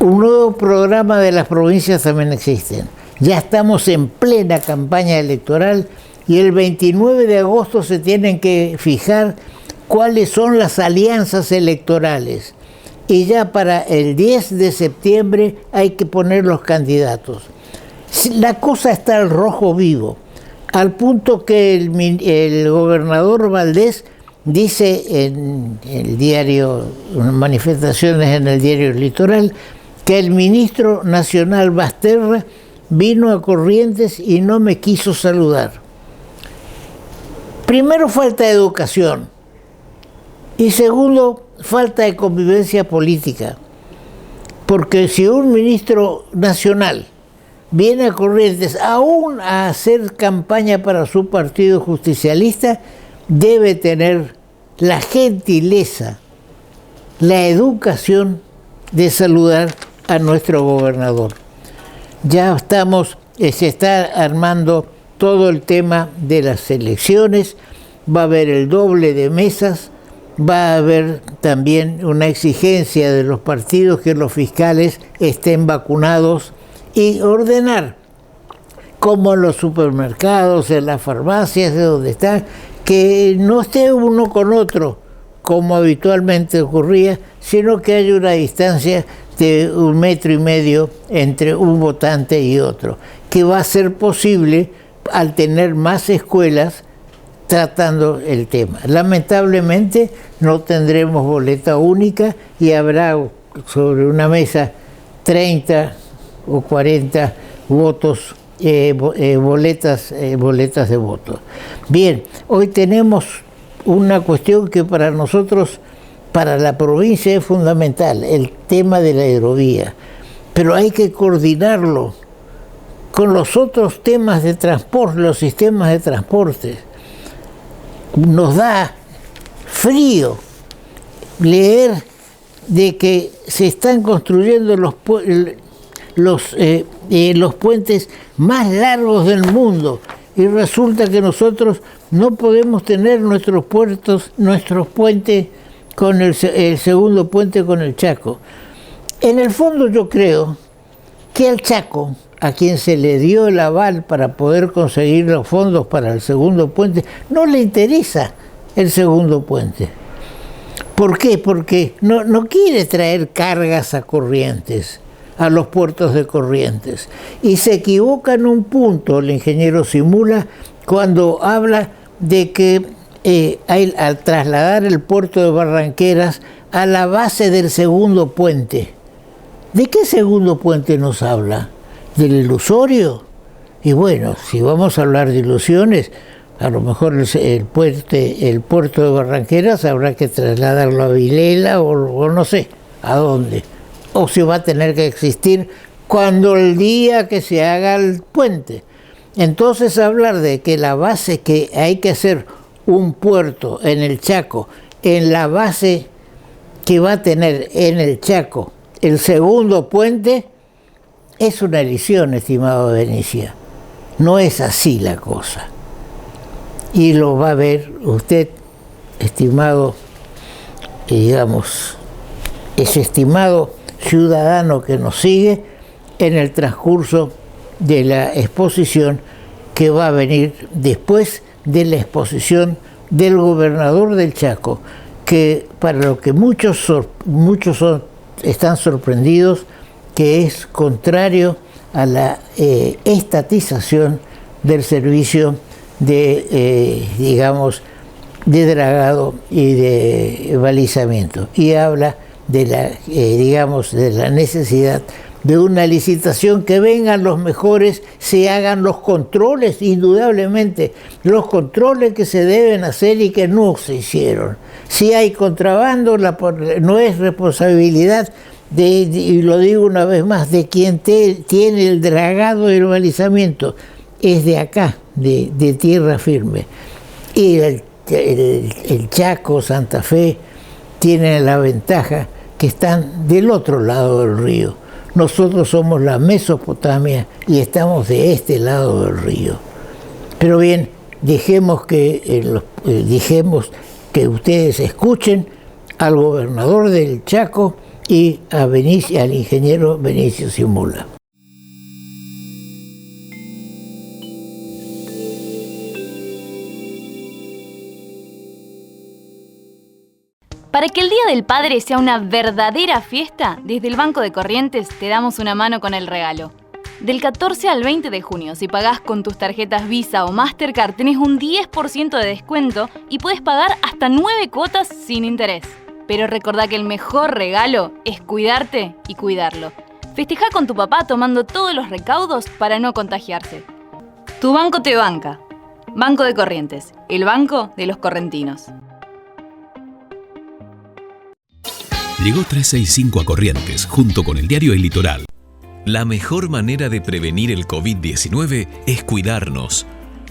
Un nuevo programa de las provincias también existen. Ya estamos en plena campaña electoral y el 29 de agosto se tienen que fijar cuáles son las alianzas electorales. Y ya para el 10 de septiembre hay que poner los candidatos. La cosa está al rojo vivo, al punto que el gobernador Valdés dice en el diario, manifestaciones en el diario Litoral, que el ministro nacional Basterra vino a Corrientes y no me quiso saludar. Primero, falta de educación. Y segundo, falta de convivencia política. Porque si un ministro nacional viene a Corrientes aún a hacer campaña para su partido justicialista, debe tener la gentileza, la educación de saludar a nuestro gobernador. Ya se está armando todo el tema de las elecciones, va a haber el doble de mesas, va a haber también una exigencia de los partidos que los fiscales estén vacunados y ordenar, como en los supermercados, en las farmacias, de donde están, que no esté uno con otro, como habitualmente ocurría, sino que haya una distancia de 1,5 metros entre un votante y otro, que va a ser posible al tener más escuelas tratando el tema. Lamentablemente no tendremos boleta única y habrá sobre una mesa 30 o 40 votos, boletas de voto. Bien, hoy tenemos una cuestión que para nosotros, para la provincia, es fundamental, el tema de la hidrovía, pero hay que coordinarlo con los otros temas de transporte, los sistemas de transporte. Nos da frío leer de que se están construyendo los puentes más largos del mundo y resulta que nosotros no podemos tener nuestros puentes con el segundo puente con el Chaco. En el fondo yo creo que al Chaco, a quien se le dio el aval para poder conseguir los fondos para el segundo puente, no le interesa el segundo puente. ¿Por qué? Porque no quiere traer cargas a Corrientes, a los puertos de Corrientes. Y se equivoca en un punto el ingeniero Simula cuando habla de que al trasladar el puerto de Barranqueras a la base del segundo puente. ¿De qué segundo puente nos habla? ¿Del ilusorio? Y bueno, si vamos a hablar de ilusiones, a lo mejor el puerto de Barranqueras habrá que trasladarlo a Vilela o no sé a dónde. O si va a tener que existir cuando el día que se haga el puente. Entonces hablar de que la base, que hay que hacer un puerto en el Chaco, en la base que va a tener en el Chaco el segundo puente, es una ilusión, estimado Benicia. No es así la cosa. Y lo va a ver usted, estimado, ese estimado ciudadano que nos sigue en el transcurso de la exposición que va a venir después de la exposición del gobernador del Chaco, que para lo que muchos están sorprendidos, que es contrario a la estatización del servicio de dragado y de balizamiento, y habla de la necesidad de una licitación, que vengan los mejores, se hagan los controles, indudablemente, los controles que se deben hacer y que no se hicieron. Si hay contrabando, no es responsabilidad y lo digo una vez más, de quien tiene el dragado y el balizamiento, es de acá, de tierra firme. Y el Chaco, Santa Fe, tienen la ventaja que están del otro lado del río. Nosotros somos la Mesopotamia y estamos de este lado del río. Pero bien, dejemos que ustedes escuchen al gobernador del Chaco y al ingeniero Benicio Simula. Para que el Día del Padre sea una verdadera fiesta, desde el Banco de Corrientes te damos una mano con el regalo. Del 14 al 20 de junio, si pagás con tus tarjetas Visa o Mastercard, tenés un 10% de descuento y puedes pagar hasta 9 cuotas sin interés. Pero recordá que el mejor regalo es cuidarte y cuidarlo. Festejá con tu papá tomando todos los recaudos para no contagiarse. Tu banco te banca. Banco de Corrientes, el banco de los correntinos. Llegó 365 a Corrientes, junto con el diario El Litoral. La mejor manera de prevenir el COVID-19 es cuidarnos.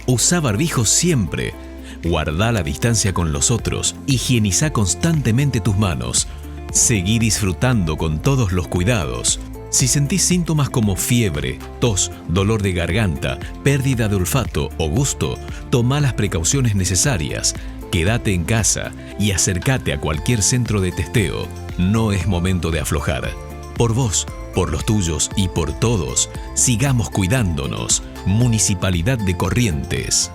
Usá barbijo siempre. Guardá la distancia con los otros. Higienizá constantemente tus manos. Seguí disfrutando con todos los cuidados. Si sentís síntomas como fiebre, tos, dolor de garganta, pérdida de olfato o gusto, tomá las precauciones necesarias. Quédate en casa y acércate a cualquier centro de testeo. No es momento de aflojar. Por vos, por los tuyos y por todos, sigamos cuidándonos. Municipalidad de Corrientes.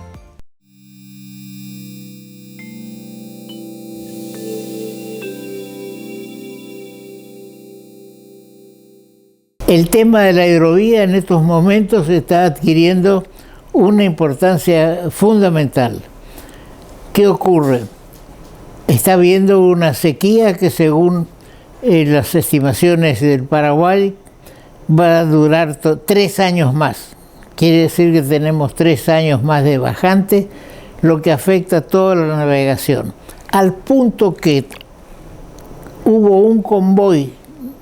El tema de la hidrovía en estos momentos está adquiriendo una importancia fundamental. ¿Qué ocurre? Está habiendo una sequía que, según las estimaciones del Paraguay, va a durar 3 años más. Quiere decir que tenemos 3 años más de bajante, lo que afecta a toda la navegación. Al punto que hubo un convoy,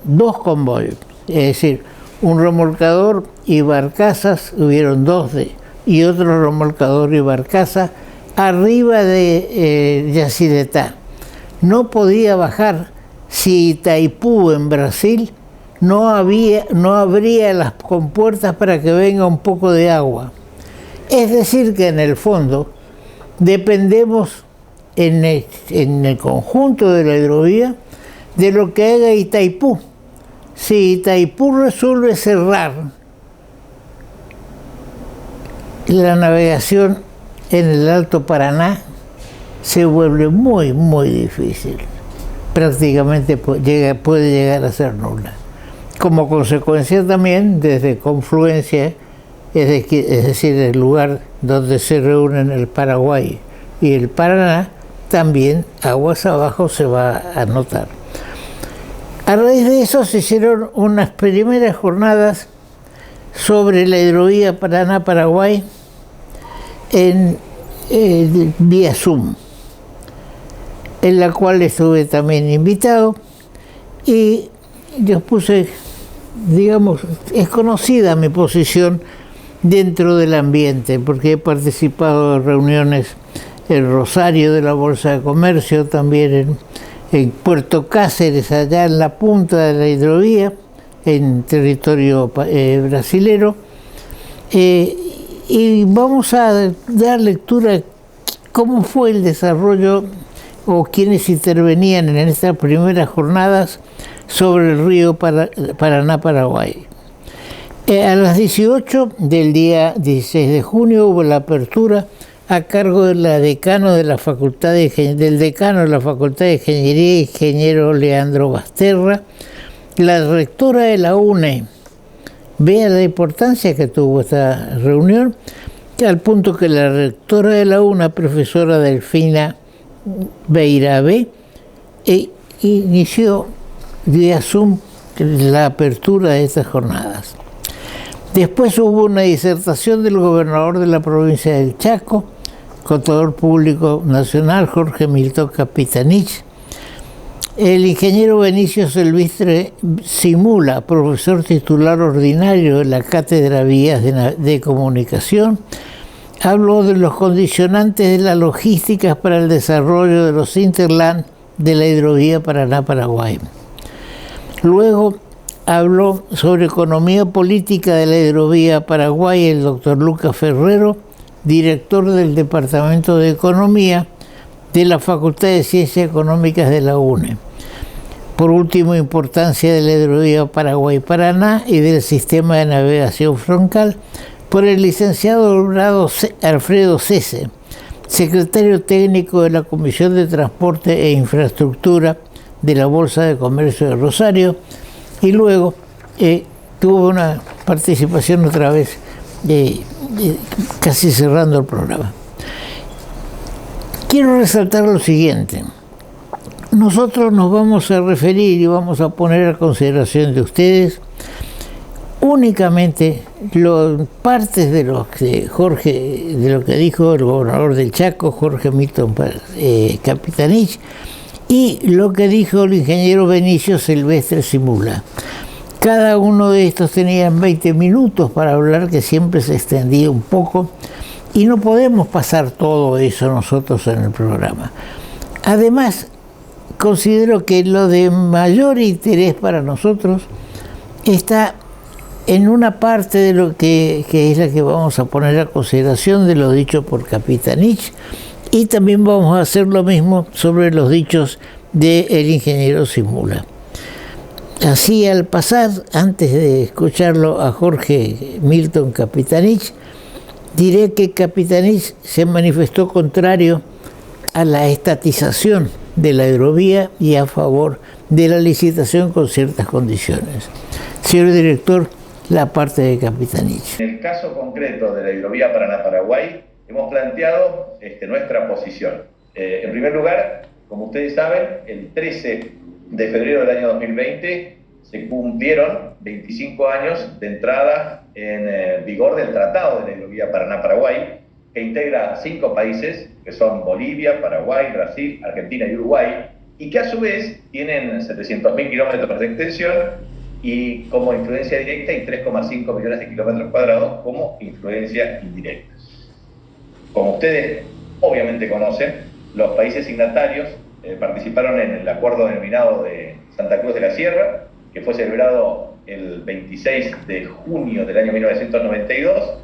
2 convoyes, es decir, un remolcador y barcazas, hubieron 2 y otro remolcador y barcaza, arriba de Yacyretá. No podía bajar si Itaipú en Brasil no abría las compuertas para que venga un poco de agua. Es decir que en el fondo dependemos en el conjunto de la hidrovía de lo que haga Itaipú. Si Itaipú resuelve cerrar la navegación en el Alto Paraná, se vuelve muy, muy difícil. Prácticamente puede llegar a ser nula. Como consecuencia también, desde Confluencia, es decir, el lugar donde se reúnen el Paraguay y el Paraná, también aguas abajo se va a notar. A raíz de eso se hicieron unas primeras jornadas sobre la hidrovía Paraná-Paraguay vía Zoom, en la cual estuve también invitado, y yo puse, digamos, es conocida mi posición dentro del ambiente, porque he participado en reuniones en Rosario de la Bolsa de Comercio, también en Puerto Cáceres, allá en la punta de la hidrovía, en territorio brasilero, y vamos a dar lectura a cómo fue el desarrollo o quienes intervenían en estas primeras jornadas sobre el río Paraná-Paraguay. A las 18 del día 16 de junio hubo la apertura a cargo de la decano de la Facultad del decano de la Facultad de Ingeniería, ingeniero Leandro Basterra, la rectora de la UNE. Vea la importancia que tuvo esta reunión, al punto que la rectora de la UNE, profesora Delfina Beirabé, inició vía Zoom la apertura de estas jornadas. Después hubo una disertación del gobernador de la provincia del Chaco, contador público nacional Jorge Milton Capitanich, el ingeniero Benicio Silvestre Simula, profesor titular ordinario de la Cátedra Vías de Comunicación, habló de los condicionantes de las logísticas para el desarrollo de los Interland de la hidrovía Paraná-Paraguay. Luego habló sobre economía política de la hidrovía Paraguay el doctor Lucas Ferrero, director del Departamento de Economía de la Facultad de Ciencias Económicas de la UNE. Por último, importancia de la hidrovía Paraguay-Paraná y del sistema de navegación frontal, por el licenciado Alfredo Cese, secretario técnico de la Comisión de Transporte e Infraestructura de la Bolsa de Comercio de Rosario, y luego tuvo una participación otra vez, casi cerrando el programa. Quiero resaltar lo siguiente. Nosotros nos vamos a referir y vamos a poner a consideración de ustedes únicamente partes de lo que dijo el gobernador del Chaco, Jorge Milton Capitanich, y lo que dijo el ingeniero Benicio Silvestre Simula. Cada uno de estos tenía 20 minutos para hablar, que siempre se extendía un poco, y no podemos pasar todo eso nosotros en el programa. Además, considero que lo de mayor interés para nosotros está en una parte de lo que es la que vamos a poner a consideración de lo dicho por Capitanich, y también vamos a hacer lo mismo sobre los dichos del ingeniero Simula. Así, al pasar, antes de escucharlo a Jorge Milton Capitanich, diré que Capitanich se manifestó contrario a la estatización de la hidrovía y a favor de la licitación con ciertas condiciones. Señor director, la parte de Capitanich. En el caso concreto de la hidrovía Paraná-Paraguay, hemos planteado nuestra posición. En primer lugar, como ustedes saben, el 13 de febrero del año 2020 se cumplieron 25 años de entrada en vigor del Tratado de la hidrovía Paraná-Paraguay, que integra 5 países, que son Bolivia, Paraguay, Brasil, Argentina y Uruguay, y que a su vez tienen 700.000 kilómetros de extensión y como influencia directa y 3,5 millones de kilómetros cuadrados como influencia indirecta. Como ustedes obviamente conocen, los países signatarios participaron en el acuerdo denominado de Santa Cruz de la Sierra, que fue celebrado el 26 de junio del año 1992,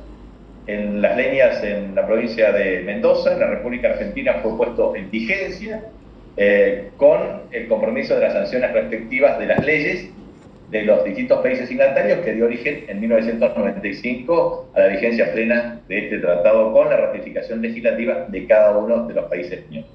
en Las Leñas, en la provincia de Mendoza, en la República Argentina, fue puesto en vigencia con el compromiso de las sanciones respectivas de las leyes de los distintos países signatarios, que dio origen en 1995 a la vigencia plena de este tratado con la ratificación legislativa de cada uno de los países miembros.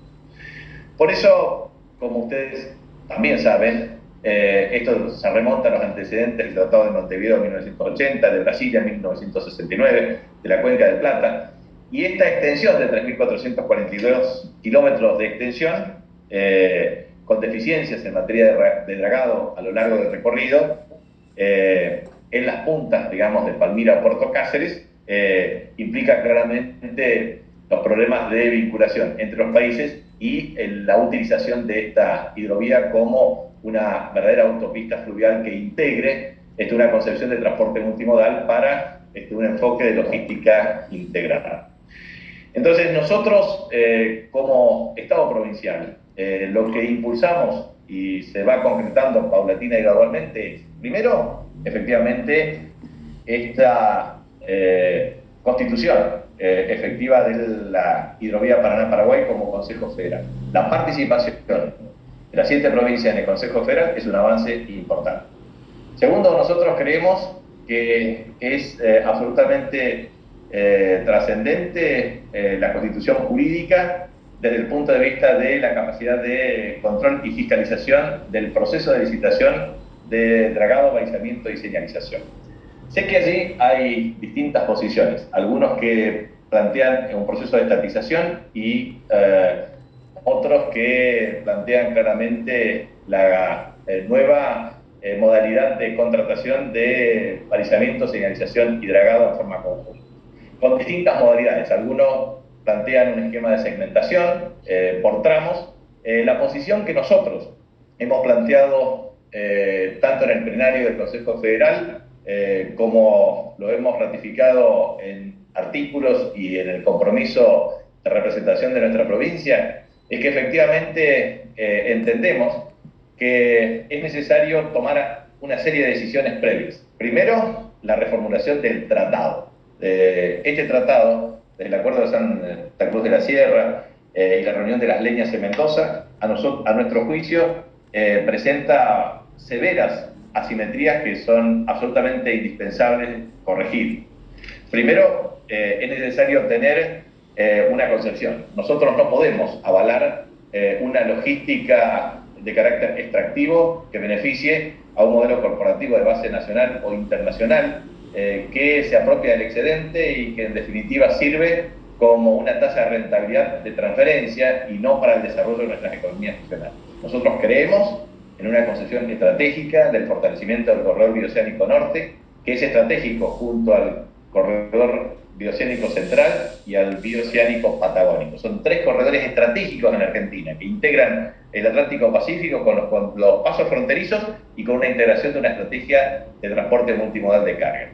Por eso, como ustedes también saben, esto se remonta a los antecedentes del Tratado de Montevideo en 1980, de Brasilia en 1969, de la Cuenca del Plata, y esta extensión de 3.442 kilómetros de extensión, con deficiencias en materia de dragado a lo largo del recorrido, en las puntas, digamos, de Palmira a Puerto Cáceres, implica claramente los problemas de vinculación entre los países y la utilización de esta hidrovía como una verdadera autopista fluvial que integre una concepción de transporte multimodal para un enfoque de logística integrada. Entonces nosotros, como Estado provincial, lo que impulsamos y se va concretando paulatina y gradualmente es, primero, efectivamente, esta constitución efectiva de la hidrovía Paraná-Paraguay como Consejo Federal. La participación de las 7 provincias en el Consejo Federal es un avance importante. Segundo, nosotros creemos que es absolutamente trascendente la constitución jurídica desde el punto de vista de la capacidad de control y fiscalización del proceso de licitación de dragado, balizamiento y señalización. Sé que allí hay distintas posiciones, algunos que plantean un proceso de estatización y otros que plantean claramente la nueva modalidad de contratación de balizamiento, señalización y dragado en forma conjunta, con distintas modalidades. Algunos plantean un esquema de segmentación por tramos. La posición que nosotros hemos planteado tanto en el plenario del Consejo Federal como lo hemos ratificado en artículos y en el compromiso de representación de nuestra provincia, es que efectivamente entendemos que es necesario tomar una serie de decisiones previas. Primero, la reformulación del tratado. Este tratado, del Acuerdo de Santa Cruz de la Sierra y la reunión de Las Leñas en Mendoza, a nuestro juicio, presenta severas asimetrías que son absolutamente indispensables corregir. Primero, es necesario tener una concepción. Nosotros no podemos avalar una logística de carácter extractivo que beneficie a un modelo corporativo de base nacional o internacional que se apropia del excedente y que en definitiva sirve como una tasa de rentabilidad de transferencia y no para el desarrollo de nuestras economías nacionales. Nosotros creemos en una concepción estratégica del fortalecimiento del corredor bioceánico norte, que es estratégico junto al corredor bioceánico central y al bioceánico patagónico. Son 3 corredores estratégicos en Argentina que integran el Atlántico Pacífico con los pasos fronterizos y con una integración de una estrategia de transporte multimodal de carga.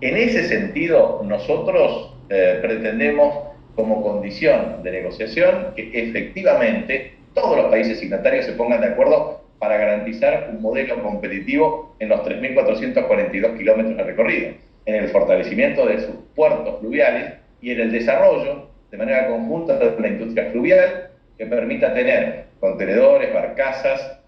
En ese sentido, nosotros pretendemos como condición de negociación que efectivamente todos los países signatarios se pongan de acuerdo para garantizar un modelo competitivo en los 3.442 kilómetros de recorrido, en el fortalecimiento de sus puertos fluviales y en el desarrollo de manera conjunta de una industria fluvial que permita tener contenedores, barcazas,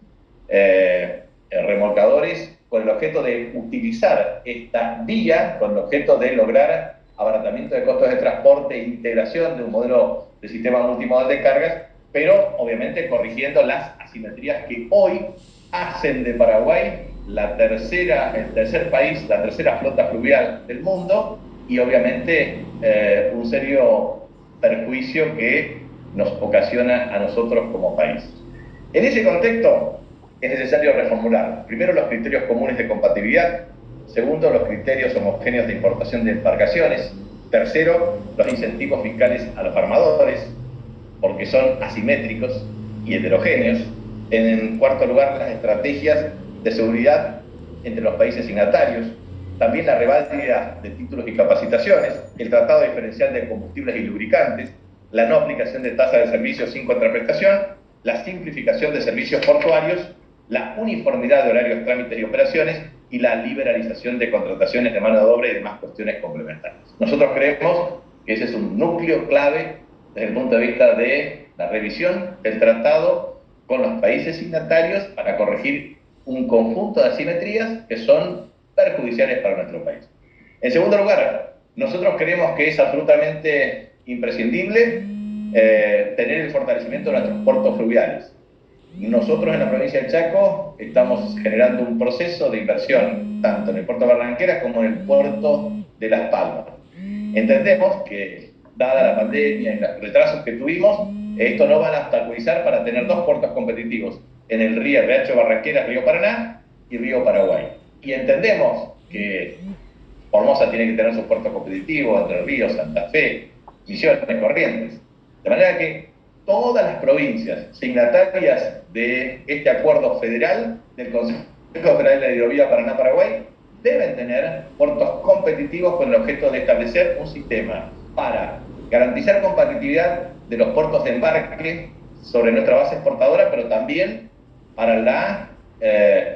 remolcadores, con el objeto de utilizar esta vía, con el objeto de lograr abaratamiento de costos de transporte e integración de un modelo de sistema multimodal de cargas, pero obviamente corrigiendo las asimetrías que hoy hacen de Paraguay el tercer país, la tercera flota fluvial del mundo y obviamente un serio perjuicio que nos ocasiona a nosotros como país. En ese contexto es necesario reformular, primero, los criterios comunes de compatibilidad, segundo, los criterios homogéneos de importación de embarcaciones, tercero, los incentivos fiscales a los armadores, porque son asimétricos y heterogéneos. En cuarto lugar, las estrategias de seguridad entre los países signatarios, también la reválida de títulos y capacitaciones, el tratado diferencial de combustibles y lubricantes, la no aplicación de tasas de servicios sin contraprestación, la simplificación de servicios portuarios, la uniformidad de horarios, trámites y operaciones y la liberalización de contrataciones de mano de obra y demás cuestiones complementarias. Nosotros creemos que ese es un núcleo clave desde el punto de vista de la revisión del tratado con los países signatarios para corregir un conjunto de asimetrías que son perjudiciales para nuestro país. En segundo lugar, nosotros creemos que es absolutamente imprescindible tener el fortalecimiento de nuestros puertos fluviales. Nosotros en la provincia de Chaco estamos generando un proceso de inversión tanto en el puerto de Barranqueras como en el puerto de Las Palmas. Entendemos que, dada la pandemia y los retrasos que tuvimos, esto no va a obstaculizar para tener 2 puertos competitivos en el Riacho Barranqueras, Río Paraná y Río Paraguay. Y entendemos que Formosa tiene que tener sus puertos competitivos, Entre Ríos, Santa Fe, Misiones, Corrientes. De manera que todas las provincias signatarias de este acuerdo federal del Consejo Federal de la Hidrovía Paraná-Paraguay deben tener puertos competitivos con el objeto de establecer un sistema para garantizar competitividad de los puertos de embarque sobre nuestra base exportadora, pero también para la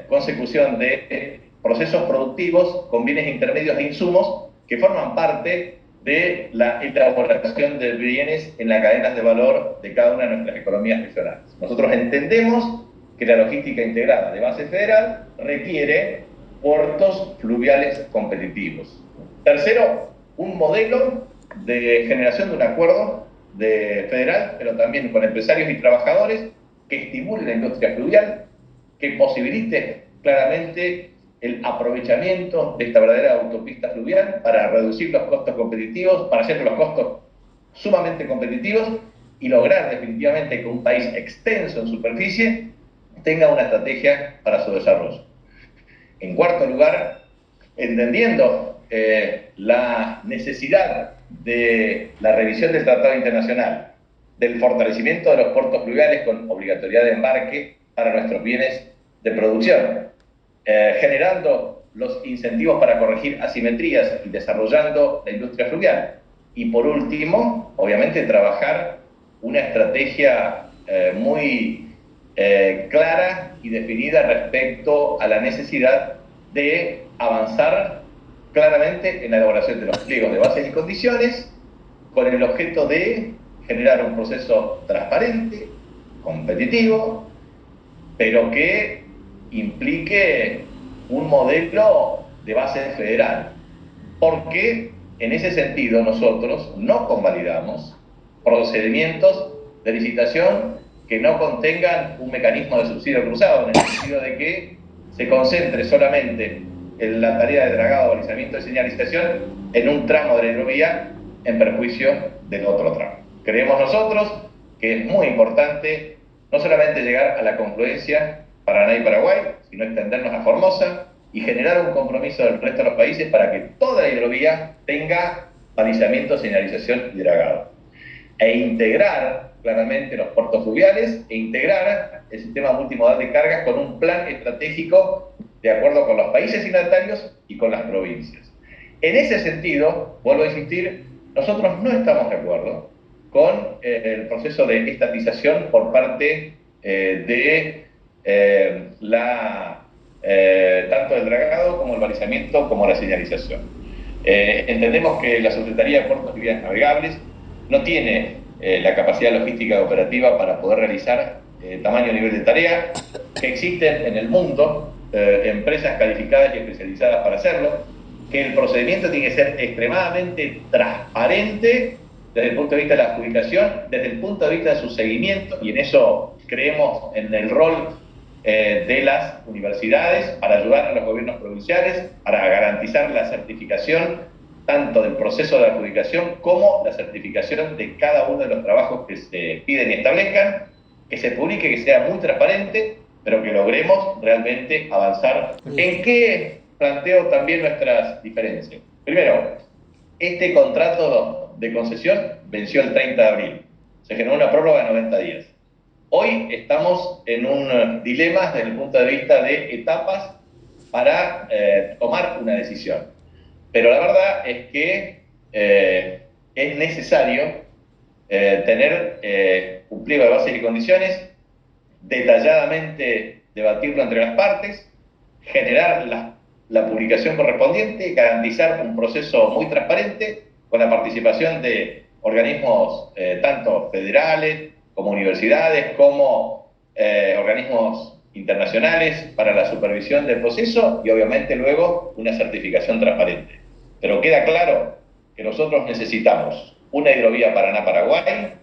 consecución de procesos productivos con bienes intermedios de insumos que forman parte de la elaboración de bienes en las cadenas de valor de cada una de nuestras economías regionales. Nosotros entendemos que la logística integrada de base federal requiere puertos fluviales competitivos. Tercero, un modelo de generación de un acuerdo federal, pero también con empresarios y trabajadores, que estimule la industria fluvial, que posibilite claramente el aprovechamiento de esta verdadera autopista fluvial para reducir los costos competitivos, para hacer los costos sumamente competitivos y lograr definitivamente que un país extenso en superficie tenga una estrategia para su desarrollo. En cuarto lugar, entendiendo la necesidad de la revisión del Tratado Internacional, del fortalecimiento de los puertos fluviales con obligatoriedad de embarque para nuestros bienes de producción, generando los incentivos para corregir asimetrías y desarrollando la industria fluvial. Y por último, obviamente, trabajar una estrategia muy clara y definida respecto a la necesidad de avanzar claramente en la elaboración de los pliegos de bases y condiciones con el objeto de generar un proceso transparente, competitivo, pero que implique un modelo de base federal, porque en ese sentido nosotros no convalidamos procedimientos de licitación que no contengan un mecanismo de subsidio cruzado, en el sentido de que se concentre solamente en la tarea de dragado, balizamiento y señalización en un tramo de la hidrovía en perjuicio del otro tramo. Creemos nosotros que es muy importante no solamente llegar a la confluencia Paraná y Paraguay, sino extendernos a Formosa y generar un compromiso del resto de los países para que toda la hidrovía tenga balizamiento, señalización y dragado. E integrar claramente los puertos fluviales e integrar el sistema multimodal de cargas con un plan estratégico de acuerdo con los países signatarios y con las provincias. En ese sentido, vuelvo a insistir, nosotros no estamos de acuerdo con el proceso de estatización por parte de tanto el dragado como el balizamiento como la señalización. Entendemos que la Secretaría de Puertos y Vías Navegables no tiene la capacidad logística y operativa para poder realizar tamaño nivel de tarea, que existen en el mundo empresas calificadas y especializadas para hacerlo, que el procedimiento tiene que ser extremadamente transparente desde el punto de vista de la adjudicación, desde el punto de vista de su seguimiento, y en eso creemos en el rol de las universidades para ayudar a los gobiernos provinciales, para garantizar la certificación tanto del proceso de adjudicación como la certificación de cada uno de los trabajos que se piden y establezcan, que se publique, que sea muy transparente, pero que logremos realmente avanzar. ¿En qué planteo también nuestras diferencias? Primero, este contrato de concesión venció el 30 de abril. Se generó una prórroga de 90 días. Hoy estamos en un dilema desde el punto de vista de etapas para tomar una decisión. Pero la verdad es que es necesario tener un pliego de bases y condiciones, detalladamente debatirlo entre las partes, generar la publicación correspondiente, garantizar un proceso muy transparente con la participación de organismos tanto federales como universidades, como organismos internacionales para la supervisión del proceso y obviamente luego una certificación transparente. Pero queda claro que nosotros necesitamos una hidrovía Paraná-Paraguay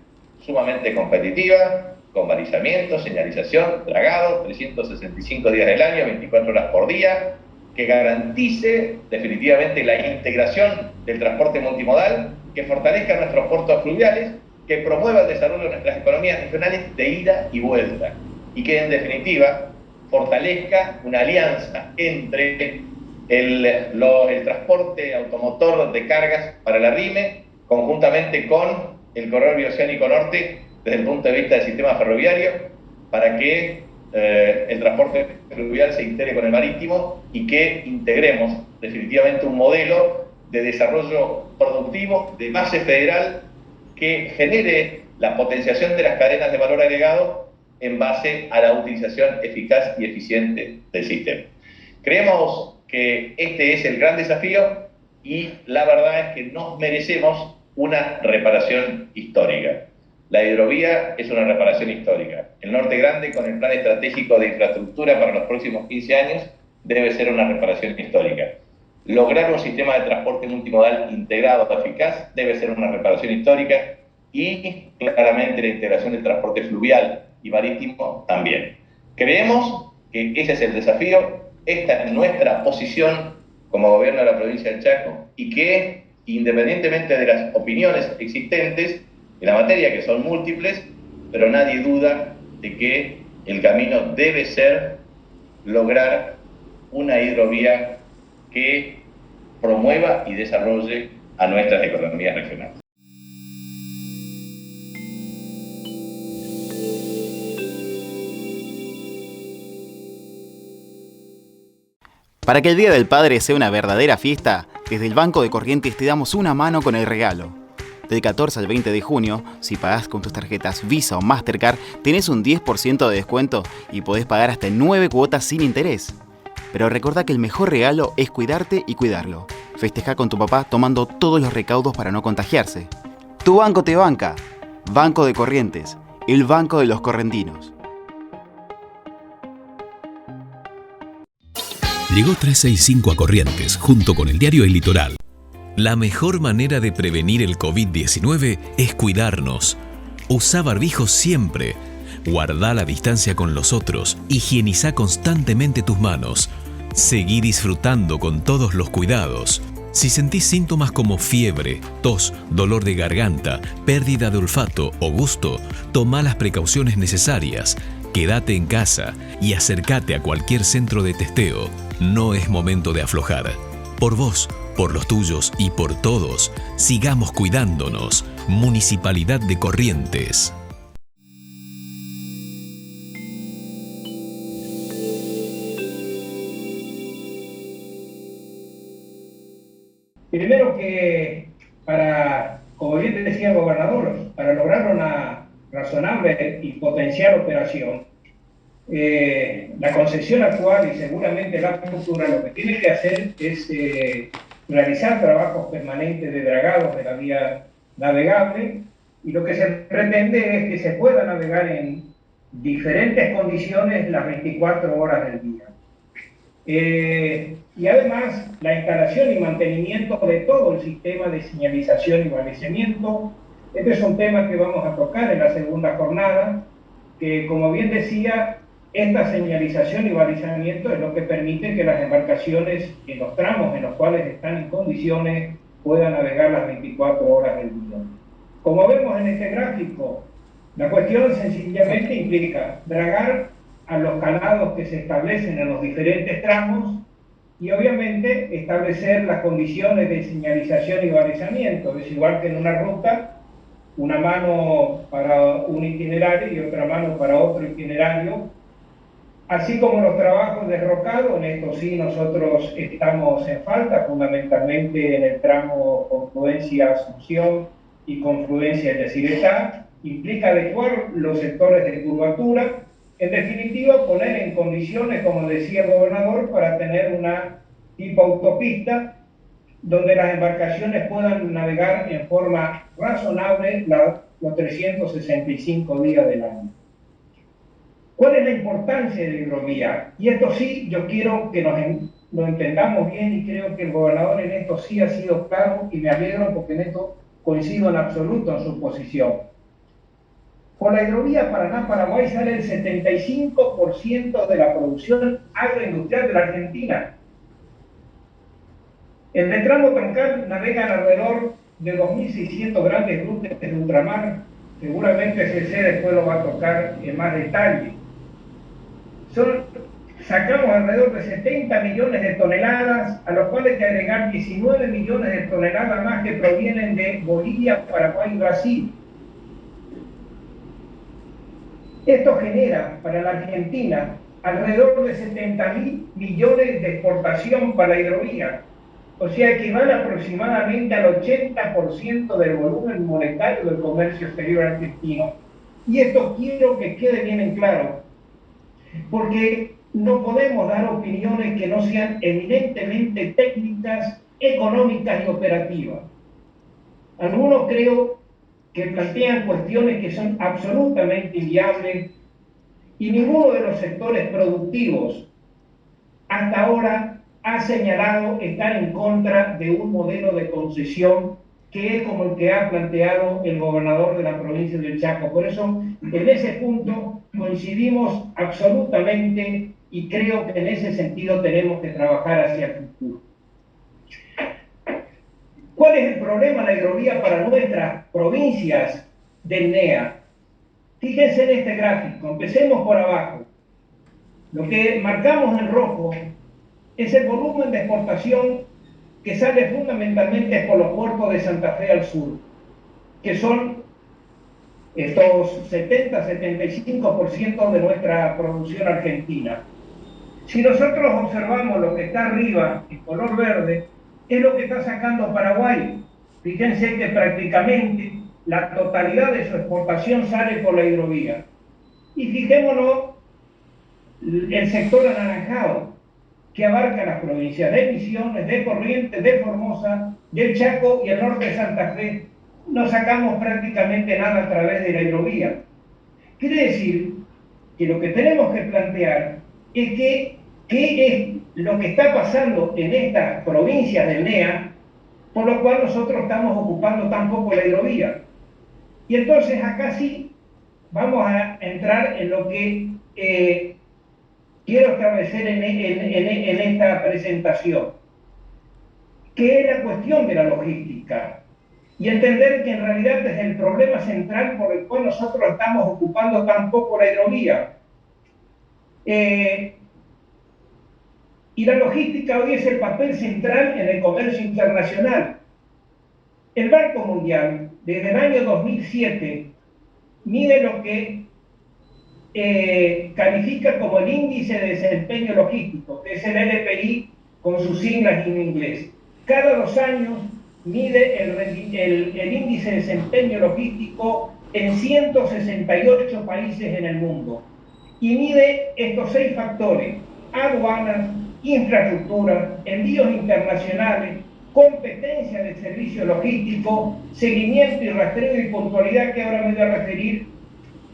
sumamente competitiva, con balizamiento, señalización, dragado, 365 días del año, 24 horas por día, que garantice definitivamente la integración del transporte multimodal, que fortalezca nuestros puertos fluviales, que promueva el desarrollo de nuestras economías regionales de ida y vuelta, y que en definitiva fortalezca una alianza entre el transporte automotor de cargas para la RIME, conjuntamente con el corredor bioceánico norte, desde el punto de vista del sistema ferroviario, para que el transporte fluvial se integre con el marítimo y que integremos definitivamente un modelo de desarrollo productivo de base federal que genere la potenciación de las cadenas de valor agregado en base a la utilización eficaz y eficiente del sistema. Creemos que este es el gran desafío y la verdad es que nos merecemos una reparación histórica. La hidrovía es una reparación histórica. El Norte Grande, con el plan estratégico de infraestructura para los próximos 15 años, debe ser una reparación histórica. Lograr un sistema de transporte multimodal integrado eficaz debe ser una reparación histórica y claramente la integración del transporte fluvial y marítimo también. Creemos que ese es el desafío, esta es nuestra posición como gobierno de la provincia del Chaco y que, independientemente de las opiniones existentes en la materia, que son múltiples, pero nadie duda de que el camino debe ser lograr una hidrovía que promueva y desarrolle a nuestras economías regionales. Para que el Día del Padre sea una verdadera fiesta, desde el Banco de Corrientes te damos una mano con el regalo. Del 14 al 20 de junio, si pagás con tus tarjetas Visa o Mastercard, tenés un 10% de descuento y podés pagar hasta 9 cuotas sin interés. Pero recordá que el mejor regalo es cuidarte y cuidarlo. Festejá con tu papá tomando todos los recaudos para no contagiarse. Tu banco te banca. Banco de Corrientes, el banco de los correntinos. Llegó 365 a Corrientes, junto con el diario El Litoral. La mejor manera de prevenir el COVID-19 es cuidarnos. Usá barbijo siempre. Guardá la distancia con los otros. Higienizá constantemente tus manos. Seguí disfrutando con todos los cuidados. Si sentís síntomas como fiebre, tos, dolor de garganta, pérdida de olfato o gusto, toma las precauciones necesarias. Quédate en casa y acércate a cualquier centro de testeo. No es momento de aflojar. Por vos, por los tuyos y por todos, sigamos cuidándonos. Municipalidad de Corrientes. Primero que como bien decía el gobernador, para lograr una razonable y potencial operación, la concesión actual y seguramente la futura lo que tiene que hacer es realizar trabajos permanentes de dragados de la vía navegable, y lo que se pretende es que se pueda navegar en diferentes condiciones las 24 horas del día. Y además la instalación y mantenimiento de todo el sistema de señalización y balizamiento. Este es un tema que vamos a tocar en la segunda jornada, que como bien decía, esta señalización y balizamiento es lo que permite que las embarcaciones en los tramos en los cuales están en condiciones puedan navegar las 24 horas del día. Como vemos en este gráfico, la cuestión sencillamente implica dragar a los calados que se establecen en los diferentes tramos y obviamente establecer las condiciones de señalización y balizamiento. Es igual que en una ruta, una mano para un itinerario y otra mano para otro itinerario, así como los trabajos de rocado. En esto sí nosotros estamos en falta, fundamentalmente en el tramo confluencia-Asunción y confluencia-Yacyretá. Implica adecuar los sectores de curvatura. En definitiva, poner en condiciones, como decía el gobernador, para tener una tipo autopista donde las embarcaciones puedan navegar en forma razonable los 365 días del año. ¿Cuál es la importancia de la hidrovía? Y esto sí, yo quiero que lo entendamos bien, y creo que el gobernador en esto sí ha sido claro, y me alegro porque en esto coincido en absoluto en su posición. Por la hidrovía Paraná-Paraguay sale el 75% de la producción agroindustrial de la Argentina. En el tramo troncal navegan alrededor de 2.600 grandes buques de ultramar. Seguramente CC después lo va a tocar en más detalle. Sacamos alrededor de 70 millones de toneladas, a los cuales hay que agregar 19 millones de toneladas más que provienen de Bolivia, Paraguay y Brasil. Esto genera para la Argentina alrededor de 70.000 millones de exportación para la hidrovía, o sea, equivale aproximadamente al 80% del volumen monetario del comercio exterior argentino. Y esto quiero que quede bien en claro, porque no podemos dar opiniones que no sean eminentemente técnicas, económicas y operativas. Algunos creo que plantean cuestiones que son absolutamente inviables, y ninguno de los sectores productivos hasta ahora ha señalado estar en contra de un modelo de concesión que es como el que ha planteado el gobernador de la provincia del Chaco. Por eso, en ese punto coincidimos absolutamente, y creo que en ese sentido tenemos que trabajar hacia el futuro. ¿Cuál es el problema de la hidrovía para nuestras provincias del NEA? Fíjense en este gráfico, empecemos por abajo. Lo que marcamos en rojo es el volumen de exportación que sale fundamentalmente por los puertos de Santa Fe al sur, que son estos 70-75% de nuestra producción argentina. Si nosotros observamos lo que está arriba en color verde, es lo que está sacando Paraguay. Fíjense que prácticamente la totalidad de su exportación sale por la hidrovía. Y fijémonos el sector anaranjado, que abarca las provincias de Misiones, de Corrientes, de Formosa, del Chaco y el norte de Santa Fe. No sacamos prácticamente nada a través de la hidrovía. Quiere decir que lo que tenemos que plantear es que qué es lo que está pasando en estas provincias del NEA, por lo cual nosotros estamos ocupando tan poco la hidrovía. Y entonces acá sí vamos a entrar en lo que quiero establecer en esta presentación, que es la cuestión de la logística, y entender que en realidad es el problema central por el cual nosotros estamos ocupando tan poco la hidrovía. Y la logística hoy es el papel central en el comercio internacional. El Banco Mundial, desde el año 2007, mide lo que califica como el índice de desempeño logístico, que es el LPI con sus siglas en inglés. Cada 2 años mide el índice de desempeño logístico en 168 países en el mundo. Y mide estos 6 factores: aduanas, infraestructura, envíos internacionales, competencia de servicio logístico, seguimiento y rastreo y puntualidad, que ahora me voy a referir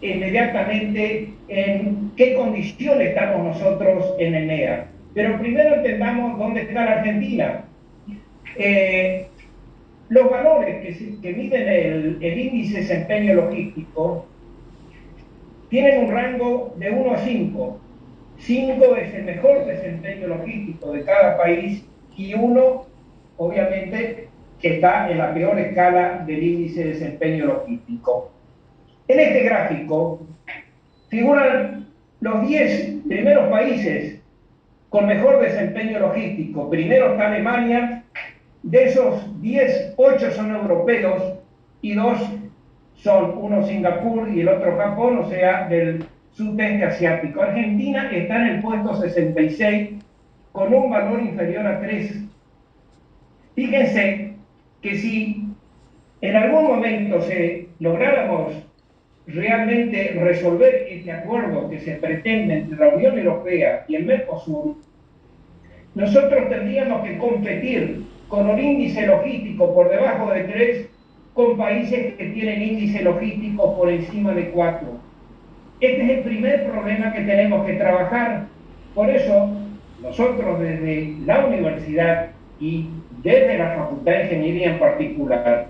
inmediatamente en qué condiciones estamos nosotros en el NEA. Pero primero entendamos dónde está la Argentina. Los valores que miden el índice de desempeño logístico tienen un rango de 1 a 5. 5 es el mejor desempeño logístico de cada país y 1, obviamente, que está en la peor escala del índice de desempeño logístico. En este gráfico figuran los 10 primeros países con mejor desempeño logístico. Primero está Alemania. De esos 10, 8 son europeos y 2 son, uno Singapur y el otro Japón, o sea, del sudeste asiático. Argentina está en el puesto 66 con un valor inferior a 3. Fíjense que si en algún momento lográramos realmente resolver este acuerdo que se pretende entre la Unión Europea y el Mercosur, nosotros tendríamos que competir con un índice logístico por debajo de 3 con países que tienen índice logístico por encima de 4. Este es el primer problema que tenemos que trabajar. Por eso, nosotros desde la universidad y desde la Facultad de Ingeniería en particular,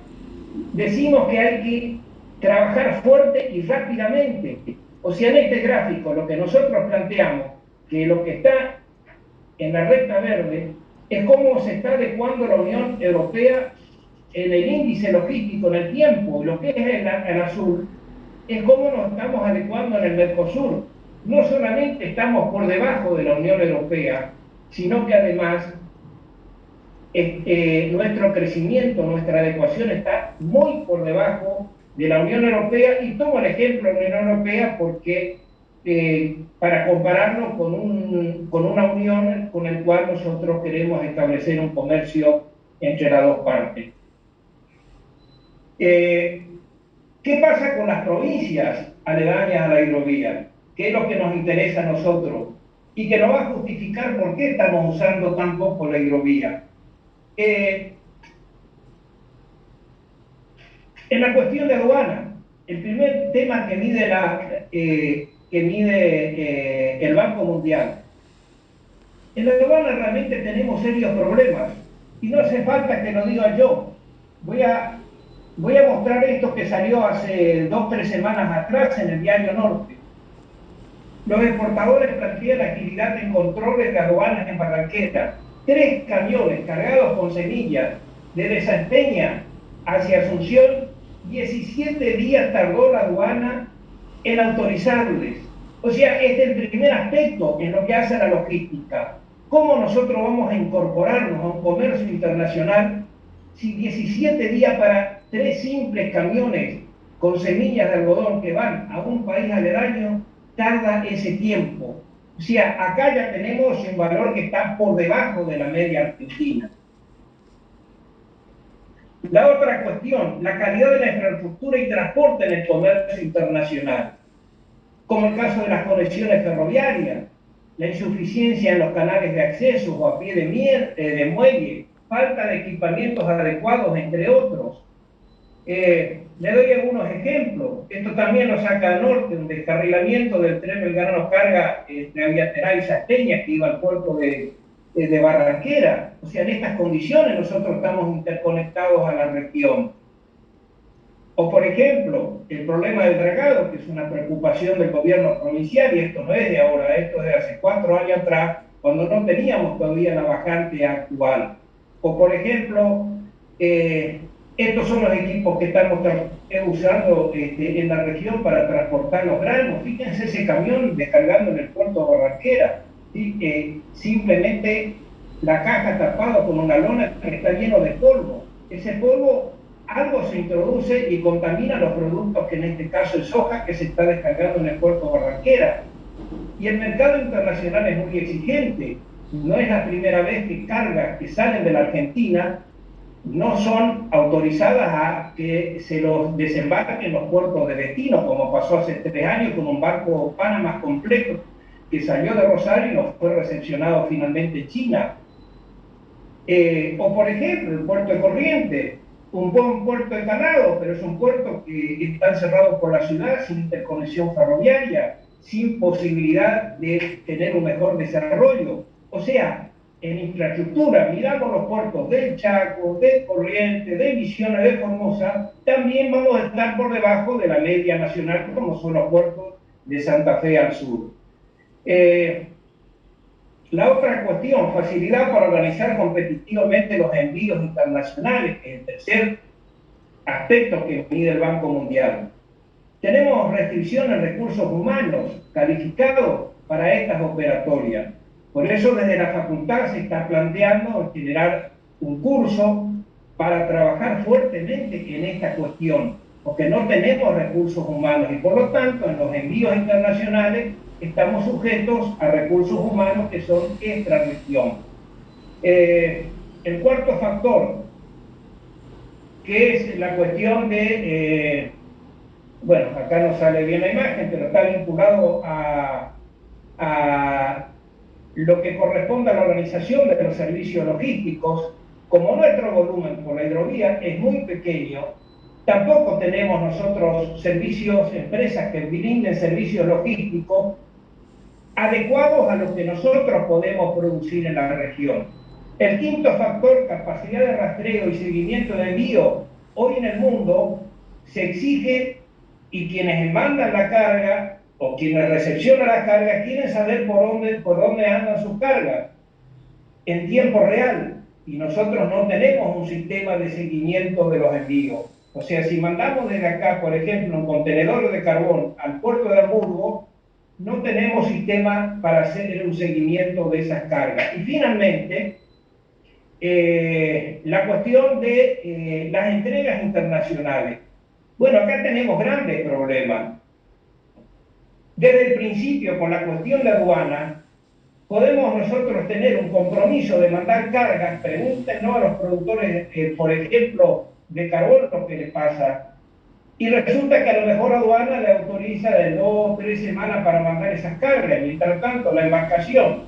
decimos que hay que trabajar fuerte y rápidamente. O sea, en este gráfico lo que nosotros planteamos, que lo que está en la recta verde, es cómo se está adecuando la Unión Europea en el índice logístico en el tiempo, y lo que es el azul es cómo nos estamos adecuando en el Mercosur. No solamente estamos por debajo de la Unión Europea, sino que además nuestro crecimiento, nuestra adecuación está muy por debajo de la Unión Europea, y tomo el ejemplo de la Unión Europea porque para compararnos con una unión con la cual nosotros queremos establecer un comercio entre las dos partes. ¿Qué pasa con las provincias aledañas a la hidrovía? ¿Qué es lo que nos interesa a nosotros? Y que nos va a justificar por qué estamos usando tan poco la hidrovía. En la cuestión de aduana, el primer tema que mide el Banco Mundial. En la aduana realmente tenemos serios problemas, y no hace falta que lo diga yo. Voy a mostrar esto que salió hace 2 o 3 semanas atrás en el Diario Norte. Los exportadores plantean actividad en controles de aduanas en Barranqueta. 3 camiones cargados con semillas desde Salteña hacia Asunción, 17 días tardó la aduana en autorizarles. O sea, este es el primer aspecto en lo que hace a la logística. ¿Cómo nosotros vamos a incorporarnos a un comercio internacional si 17 días para 3 simples camiones con semillas de algodón que van a un país aledaño tarda ese tiempo? O sea, acá ya tenemos un valor que está por debajo de la media argentina. La otra cuestión, la calidad de la infraestructura y transporte en el comercio internacional, como el caso de las conexiones ferroviarias, la insuficiencia en los canales de acceso o a pie de muelle, falta de equipamientos adecuados, entre otros. Le doy algunos ejemplos. Esto también lo saca al norte, un descarrilamiento del tren Belgrano Carga entre Aviaterá y Salteña, que iba al puerto de Barranquera. O sea, en estas condiciones nosotros estamos interconectados a la región. O, por ejemplo, el problema del dragado, que es una preocupación del gobierno provincial, y esto no es de ahora, esto es de hace 4 años atrás, cuando no teníamos todavía la bajante actual. O, por ejemplo, estos son los equipos que estamos usando en la región para transportar los granos. Fíjense ese camión descargando en el puerto de Barranquera. ¿Sí? Simplemente la caja tapada con una lona que está lleno de polvo. Ese polvo algo se introduce y contamina los productos, que en este caso es soja, que se está descargando en el puerto de Barranquera. Y el mercado internacional es muy exigente. No es la primera vez que cargas que salen de la Argentina no son autorizadas a que se los desembarquen en los puertos de destino, como pasó hace 3 años con un barco Panamá completo que salió de Rosario y no fue recepcionado finalmente en China. O por ejemplo, el puerto de Corrientes, un buen puerto de calado, pero es un puerto que está encerrado por la ciudad, sin interconexión ferroviaria, sin posibilidad de tener un mejor desarrollo. O sea, en infraestructura, miramos los puertos del Chaco, de Corrientes, de Misiones, de Formosa, también vamos a estar por debajo de la media nacional, como son los puertos de Santa Fe al sur. La otra cuestión, facilidad para organizar competitivamente los envíos internacionales, que es el tercer aspecto que mide el Banco Mundial. Tenemos restricciones en recursos humanos calificados para estas operatorias. Por eso desde la facultad se está planteando generar un curso para trabajar fuertemente en esta cuestión, porque no tenemos recursos humanos y por lo tanto en los envíos internacionales estamos sujetos a recursos humanos que son extrarregión. El cuarto factor, que es la cuestión de, bueno, acá no sale bien la imagen, pero está vinculado a lo que corresponde a la organización de los servicios logísticos. Como nuestro volumen por la hidrovía es muy pequeño, tampoco tenemos nosotros servicios, empresas que brinden servicios logísticos adecuados a lo que nosotros podemos producir en la región. El quinto factor, capacidad de rastreo y seguimiento de envío. Hoy en el mundo se exige, y quienes mandan la carga o quienes recepcionan la carga quieren saber por dónde andan sus cargas en tiempo real, y nosotros no tenemos un sistema de seguimiento de los envíos. O sea, si mandamos desde acá, por ejemplo, un contenedor de carbón al puerto de Hamburgo, no tenemos sistema para hacer un seguimiento de esas cargas. Y finalmente, la cuestión de las entregas internacionales. Bueno, acá tenemos grandes problemas. Desde el principio, con la cuestión de aduana, podemos nosotros tener un compromiso de mandar cargas. Pregúntenos a los productores, por ejemplo, de carbón lo que les pasa. Y resulta que a lo mejor aduana le autoriza de 2 o 3 semanas para mandar esas cargas. Mientras tanto, la embarcación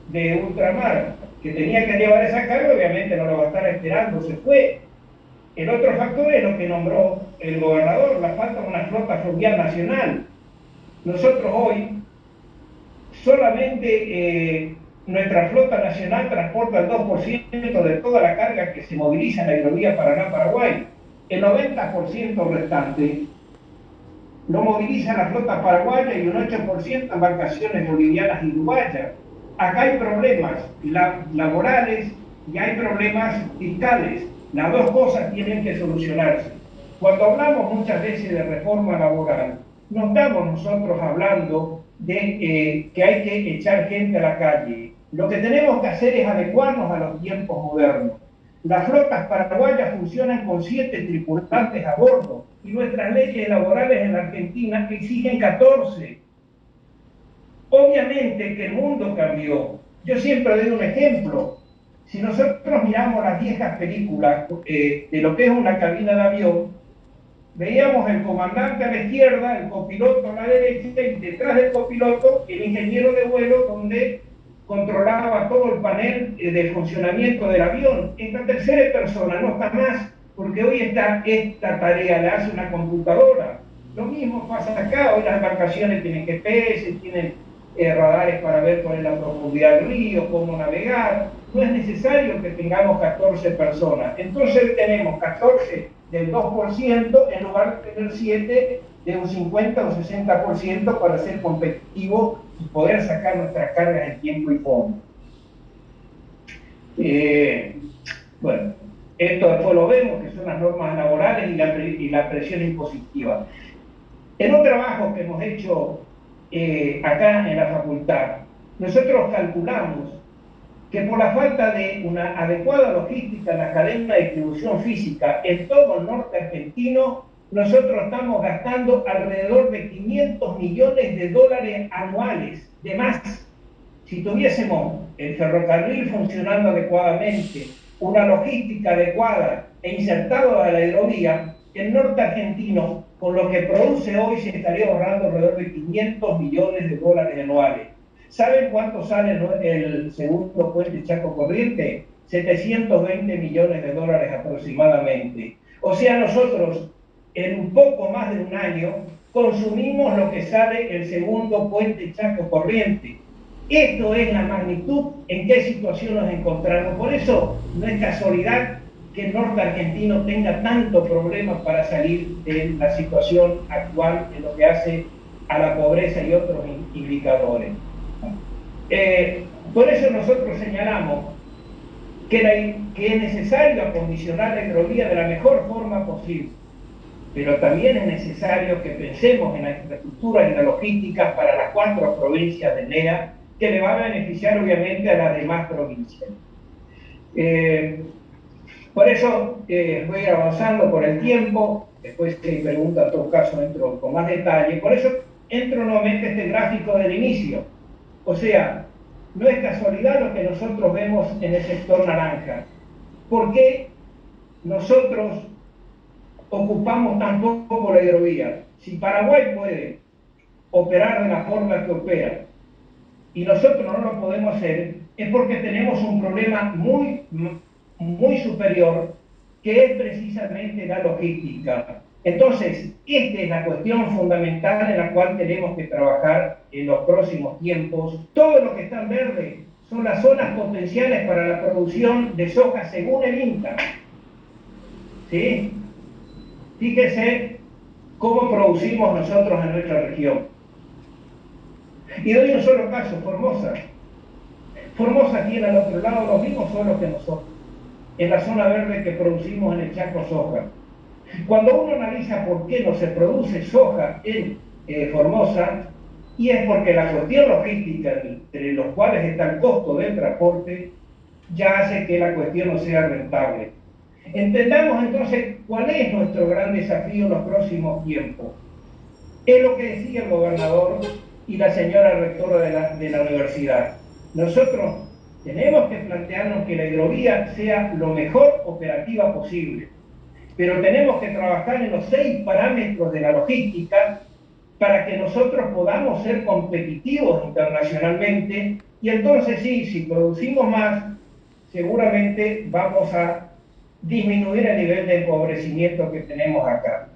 de ultramar que tenía que llevar esa carga, obviamente no lo va a estar esperando, se fue. El otro factor es lo que nombró el gobernador, la falta de una flota fluvial nacional. Nosotros hoy, solamente nuestra flota nacional transporta el 2% de toda la carga que se moviliza en la hidrovía Paraná-Paraguay. El 90% restante lo moviliza la flota paraguaya y un 8% embarcaciones bolivianas y uruguayas. Acá hay problemas laborales y hay problemas fiscales. Las dos cosas tienen que solucionarse. Cuando hablamos muchas veces de reforma laboral, no estamos nosotros hablando de que hay que echar gente a la calle. Lo que tenemos que hacer es adecuarnos a los tiempos modernos. Las flotas paraguayas funcionan con 7 tripulantes a bordo y nuestras leyes laborales en la Argentina exigen 14. Obviamente que el mundo cambió. Yo siempre doy un ejemplo. Si nosotros miramos las viejas películas de lo que es una cabina de avión, veíamos el comandante a la izquierda, el copiloto a la derecha y detrás del copiloto el ingeniero de vuelo, donde controlaba todo el panel de funcionamiento del avión. Esta tercera persona no está más porque hoy esta tarea la hace una computadora. Lo mismo pasa acá, hoy las embarcaciones tienen GPS, tienen radares para ver cuál es la profundidad del río, cómo navegar. No es necesario que tengamos 14 personas. Entonces tenemos 14 del 2% en lugar de tener 7 de un 50 o 60% para ser competitivo y poder sacar nuestras cargas en tiempo y forma. Bueno, esto después lo vemos, que son las normas laborales y la presión impositiva. En un trabajo que hemos hecho acá en la facultad, nosotros calculamos que por la falta de una adecuada logística en la cadena de distribución física en todo el norte argentino, nosotros estamos gastando alrededor de 500 millones de dólares anuales de más. Si tuviésemos el ferrocarril funcionando adecuadamente, una logística adecuada e insertado a la hidrovía, el norte argentino, con lo que produce hoy, se estaría ahorrando alrededor de 500 millones de dólares anuales. ¿Saben cuánto sale el segundo puente Chaco Corriente? 720 millones de dólares aproximadamente. O sea, nosotros en un poco más de un año consumimos lo que sale el segundo puente Chaco Corriente. Esto es la magnitud en qué situación nos encontramos. Por eso no es casualidad que el norte argentino tenga tantos problemas para salir de la situación actual en lo que hace a la pobreza y otros indicadores. Por eso nosotros señalamos que es necesario acondicionar la hidrovía de la mejor forma posible, pero también es necesario que pensemos en la infraestructura y la logística para las 4 provincias de NEA, que le va a beneficiar obviamente a las demás provincias. Por eso voy a ir avanzando por el tiempo, después si hay preguntas en todo caso entro con más detalle, por eso entro nuevamente a este gráfico del inicio. O sea, no es casualidad lo que nosotros vemos en el sector naranja. ¿Por qué nosotros ocupamos tan poco la hidrovía? Si Paraguay puede operar de la forma que opera y nosotros no lo podemos hacer, es porque tenemos un problema muy superior, que es precisamente la logística. Entonces, esta es la cuestión fundamental en la cual tenemos que trabajar en los próximos tiempos. Todo lo que está en verde son las zonas potenciales para la producción de soja según el INTA. ¿Sí? Fíjese cómo producimos nosotros en nuestra región. Y doy un solo caso, Formosa. Formosa tiene al otro lado los mismos suelos que nosotros, en la zona verde que producimos en el Chaco soja. Cuando uno analiza por qué no se produce soja en Formosa, y es porque la cuestión logística, entre los cuales está el costo del transporte, ya hace que la cuestión no sea rentable. Entendamos entonces cuál es nuestro gran desafío en los próximos tiempos. Es lo que decía el gobernador y la señora rectora de la universidad. Nosotros tenemos que plantearnos que la hidrovía sea lo mejor operativa posible, pero tenemos que trabajar en los 6 parámetros de la logística para que nosotros podamos ser competitivos internacionalmente, y entonces sí, si producimos más, seguramente vamos a disminuir el nivel de empobrecimiento que tenemos acá.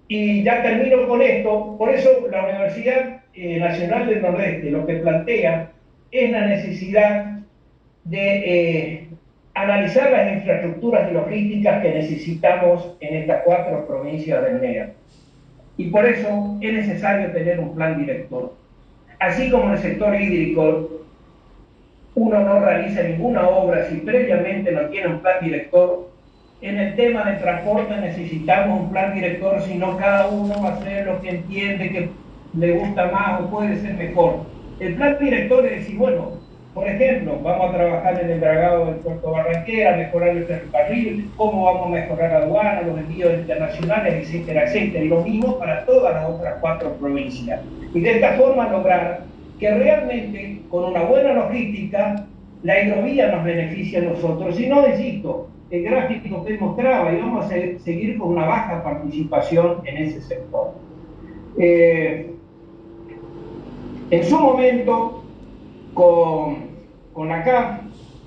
Y ya termino con esto. Por eso la Universidad Nacional del Nordeste lo que plantea es la necesidad de analizar las infraestructuras y logísticas que necesitamos en estas 4 provincias del NEA. Y por eso es necesario tener un plan director. Así como en el sector hídrico, uno no realiza ninguna obra si previamente no tiene un plan director. En el tema de transporte necesitamos un plan director, si no cada uno va a hacer lo que entiende que le gusta más o puede ser mejor. El plan director es decir, bueno, por ejemplo, vamos a trabajar en el dragado del puerto Barranquera, mejorar el ferrocarril, cómo vamos a mejorar la aduana, los envíos internacionales, etcétera, etcétera. Y lo mismo para todas las otras 4 provincias. Y de esta forma lograr que realmente, con una buena logística, la hidrovía nos beneficie a nosotros. Si no, insisto, el gráfico que mostraba, y vamos a seguir con una baja participación en ese sector. En su momento, con la CAF,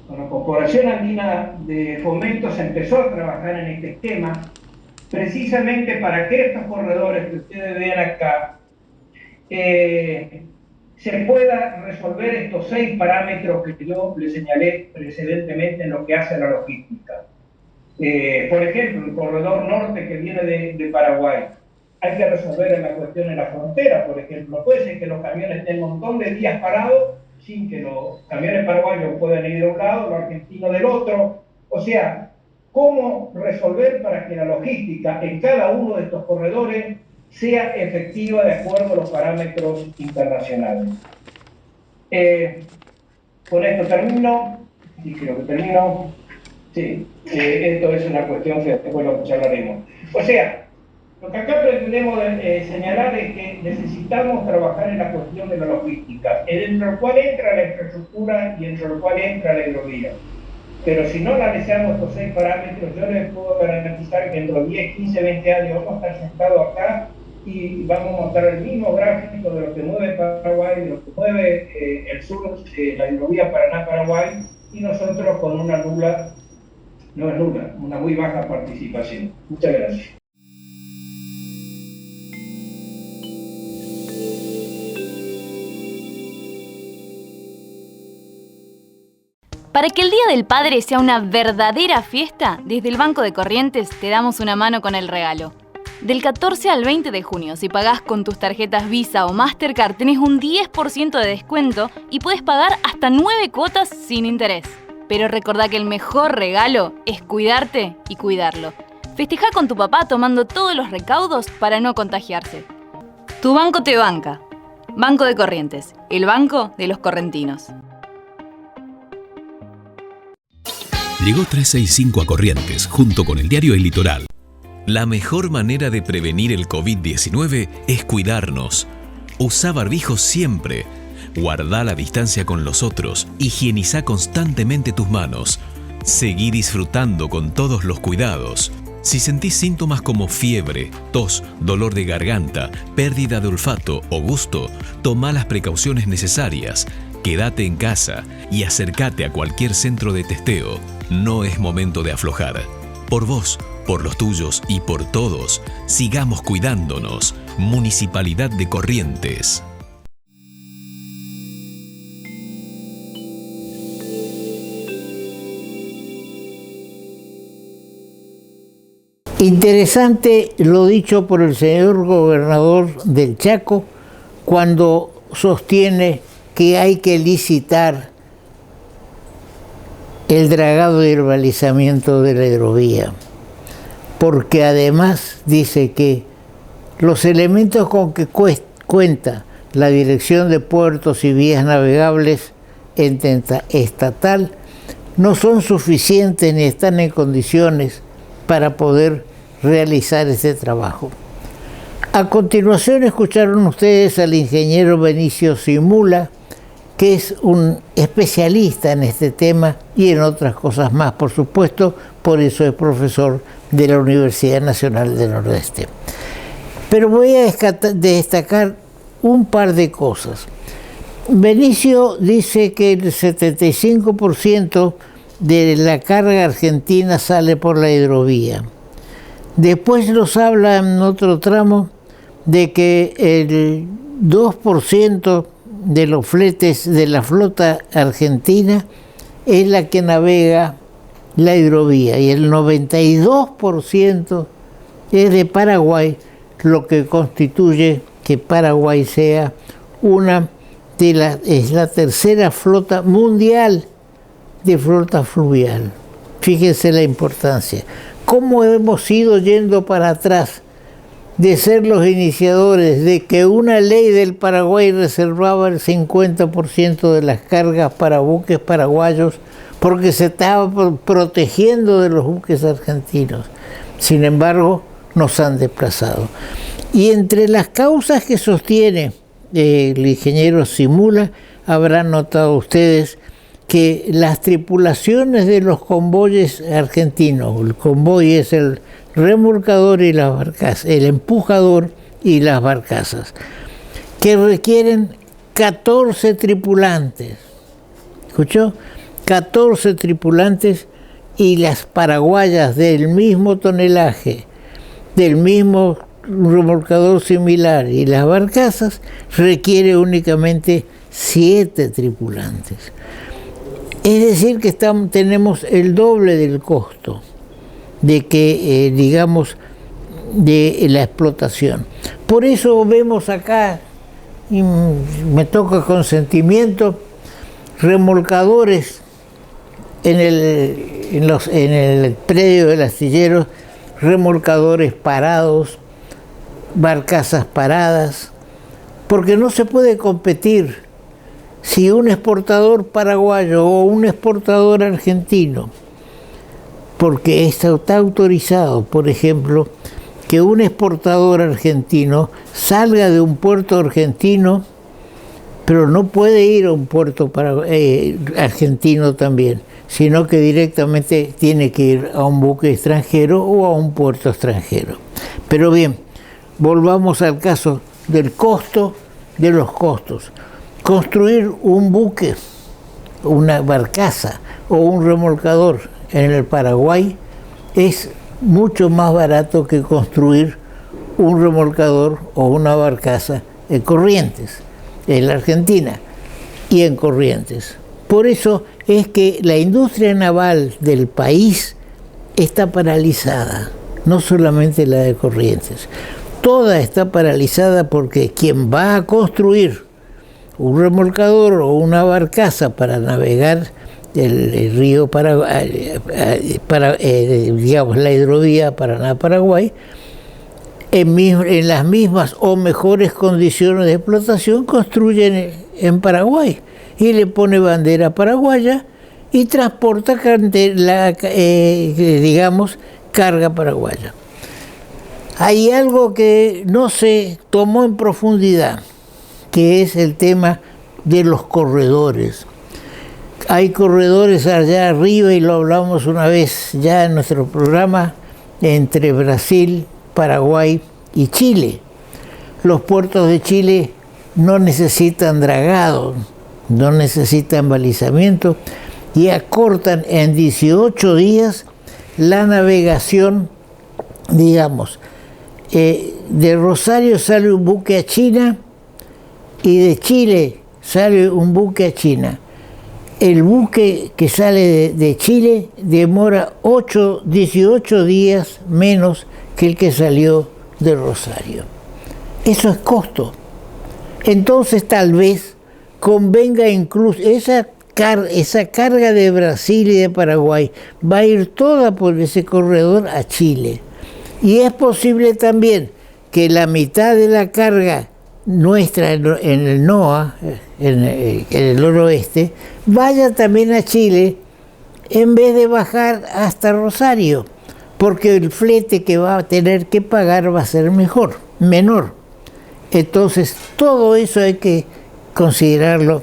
con la Corporación Andina de Fomento se empezó a trabajar en este esquema, precisamente para que estos corredores que ustedes vean acá se pueda resolver estos 6 parámetros que yo les señalé precedentemente en lo que hace a la logística. Por ejemplo, el corredor norte que viene de Paraguay, hay que resolver en la cuestión en la frontera, por ejemplo. No puede ser que los camiones estén un montón de días parados sin que los camiones paraguayos puedan ir de un lado, los argentinos del otro. O sea, ¿cómo resolver para que la logística en cada uno de estos corredores sea efectiva de acuerdo a los parámetros internacionales? Con esto termino, y creo que termino. Sí, esto es una cuestión que después lo charlaremos. O sea, lo que acá pretendemos señalar es que necesitamos trabajar en la cuestión de la logística, dentro del cual entra la infraestructura y dentro del cual entra la hidrovía. Pero si no analizamos estos 6 parámetros, yo les puedo garantizar que dentro de 10, 15, 20 años vamos a estar sentados acá y vamos a mostrar el mismo gráfico de lo que mueve Paraguay, de lo que mueve el sur, la hidrovía Paraná-Paraguay, y nosotros con una nula, no es nula, una muy baja participación. Muchas gracias. Para que el Día del Padre sea una verdadera fiesta, desde el Banco de Corrientes te damos una mano con el regalo. Del 14 al 20 de junio, si pagás con tus tarjetas Visa o Mastercard, tenés un 10% de descuento y puedes pagar hasta 9 cuotas sin interés. Pero recordá que el mejor regalo es cuidarte y cuidarlo. Festejá con tu papá tomando todos los recaudos para no contagiarse. Tu banco te banca. Banco de Corrientes, el banco de los correntinos. Llegó 365 a Corrientes, junto con el diario El Litoral. La mejor manera de prevenir el COVID-19 es cuidarnos. Usá barbijo siempre. Guardá la distancia con los otros. Higienizá constantemente tus manos. Seguí disfrutando con todos los cuidados. Si sentís síntomas como fiebre, tos, dolor de garganta, pérdida de olfato o gusto, tomá las precauciones necesarias. Quédate en casa y acércate a cualquier centro de testeo. No es momento de aflojar. Por vos, por los tuyos y por todos, sigamos cuidándonos. Municipalidad de Corrientes. Interesante lo dicho por el señor gobernador del Chaco cuando sostiene que hay que licitar el dragado y el balizamiento de la hidrovía, porque además dice que los elementos con que cuenta la Dirección de Puertos y Vías Navegables estatal no son suficientes ni están en condiciones para poder realizar este trabajo. A continuación escucharon ustedes al ingeniero Benicio Simula, que es un especialista en este tema y en otras cosas más, por supuesto, por eso es profesor de la Universidad Nacional del Nordeste. Pero voy a destacar un par de cosas. Benicio dice que el 75% de la carga argentina sale por la hidrovía. Después nos habla en otro tramo de que el 2% de los fletes de la flota argentina es la que navega la hidrovía y el 92% es de Paraguay, lo que constituye que Paraguay sea es la tercera flota mundial de flota fluvial. Fíjense la importancia. ¿Cómo hemos ido yendo para atrás de ser los iniciadores de que una ley del Paraguay reservaba el 50% de las cargas para buques paraguayos porque se estaba protegiendo de los buques argentinos? Sin embargo, nos han desplazado. Y entre las causas que sostiene el ingeniero Simula, habrán notado ustedes que las tripulaciones de los convoyes argentinos, el convoy es el remolcador y las barcazas, el empujador y las barcazas, que requieren 14 tripulantes. ¿Escuchó? 14 tripulantes y las paraguayas del mismo tonelaje, del mismo remolcador similar y las barcazas, requiere únicamente 7 tripulantes. Es decir, que tenemos el doble del costo de que, de la explotación. Por eso vemos acá, y me toca con sentimiento, remolcadores en el predio del astillero, remolcadores parados, barcazas paradas, porque no se puede competir. Si un exportador paraguayo o un exportador argentino, porque está autorizado, por ejemplo, que un exportador argentino salga de un puerto argentino, pero no puede ir a un puerto argentino también, sino que directamente tiene que ir a un buque extranjero o a un puerto extranjero. Pero bien, volvamos al caso del costo de los costos. Construir un buque, una barcaza o un remolcador en el Paraguay es mucho más barato que construir un remolcador o una barcaza en Corrientes, en la Argentina y en Corrientes. Por eso es que la industria naval del país está paralizada, no solamente la de Corrientes. Toda está paralizada porque quien va a construir un remolcador o una barcaza para navegar el río Paraguay, la hidrovía Paraná-Paraguay, en las mismas o mejores condiciones de explotación, construyen en Paraguay y le pone bandera paraguaya y transporta carga paraguaya. Hay algo que no se tomó en profundidad, que es el tema de los corredores. Hay corredores allá arriba, y lo hablamos una vez ya en nuestro programa, entre Brasil, Paraguay y Chile. Los puertos de Chile no necesitan dragado, no necesitan balizamiento y acortan en 18 días la navegación, de Rosario sale un buque a China y de Chile sale un buque a China. El buque que sale de Chile demora 18 días menos que el que salió de Rosario. Eso es costo. Entonces tal vez convenga incluso esa carga de Brasil y de Paraguay va a ir toda por ese corredor a Chile. Y es posible también que la mitad de la carga nuestra en el NOA, en el noroeste, vaya también a Chile en vez de bajar hasta Rosario, porque el flete que va a tener que pagar va a ser menor. Entonces, todo eso hay que considerarlo.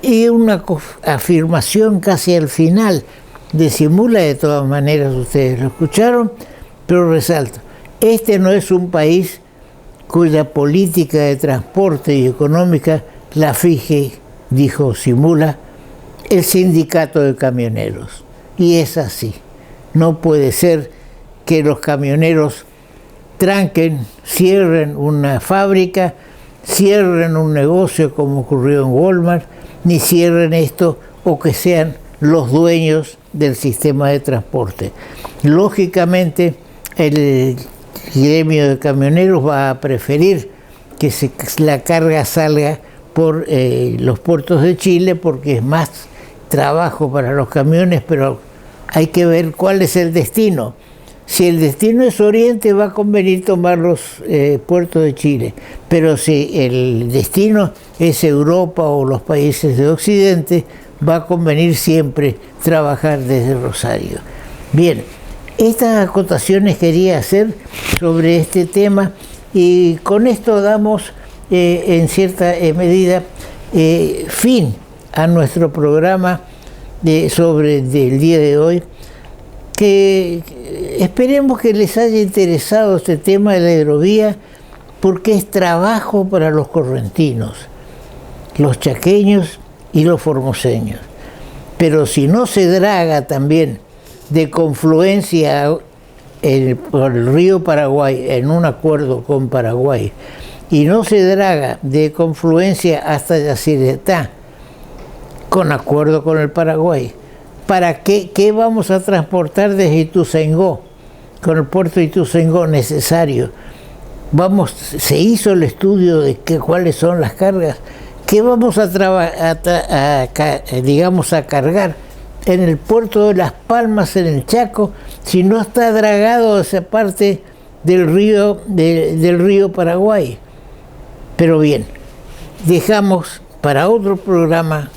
Y una afirmación casi al final de Simula, de todas maneras ustedes lo escucharon, pero resalto, este no es un país cuya política de transporte y económica la fije, dijo Simula, el sindicato de camioneros. Y es así. No puede ser que los camioneros tranquen, cierren una fábrica, cierren un negocio como ocurrió en Walmart, ni cierren esto o que sean los dueños del sistema de transporte. Lógicamente, el gremio de camioneros va a preferir que la carga salga por los puertos de Chile porque es más trabajo para los camiones, pero hay que ver cuál es el destino. Si el destino es Oriente, va a convenir tomar los puertos de Chile, pero si el destino es Europa o los países de Occidente, va a convenir siempre trabajar desde Rosario. Bien, estas acotaciones quería hacer sobre este tema y con esto damos en cierta medida fin a nuestro programa del día de hoy, que esperemos que les haya interesado este tema de la hidrovía, porque es trabajo para los correntinos, los chaqueños y los formoseños. Pero si no se draga también de confluencia por el río Paraguay en un acuerdo con Paraguay, y no se draga de confluencia hasta Yacyretá con acuerdo con el Paraguay, ¿para qué vamos a transportar desde Ituzaingó, con el puerto de Ituzaingó necesario? Se hizo el estudio de cuáles son las cargas. ¿Qué vamos a cargar en el puerto de Las Palmas, en el Chaco, si no está dragado esa parte del río Paraguay? Pero bien, dejamos para otro programa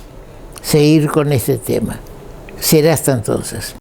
seguir con este tema. Será hasta entonces.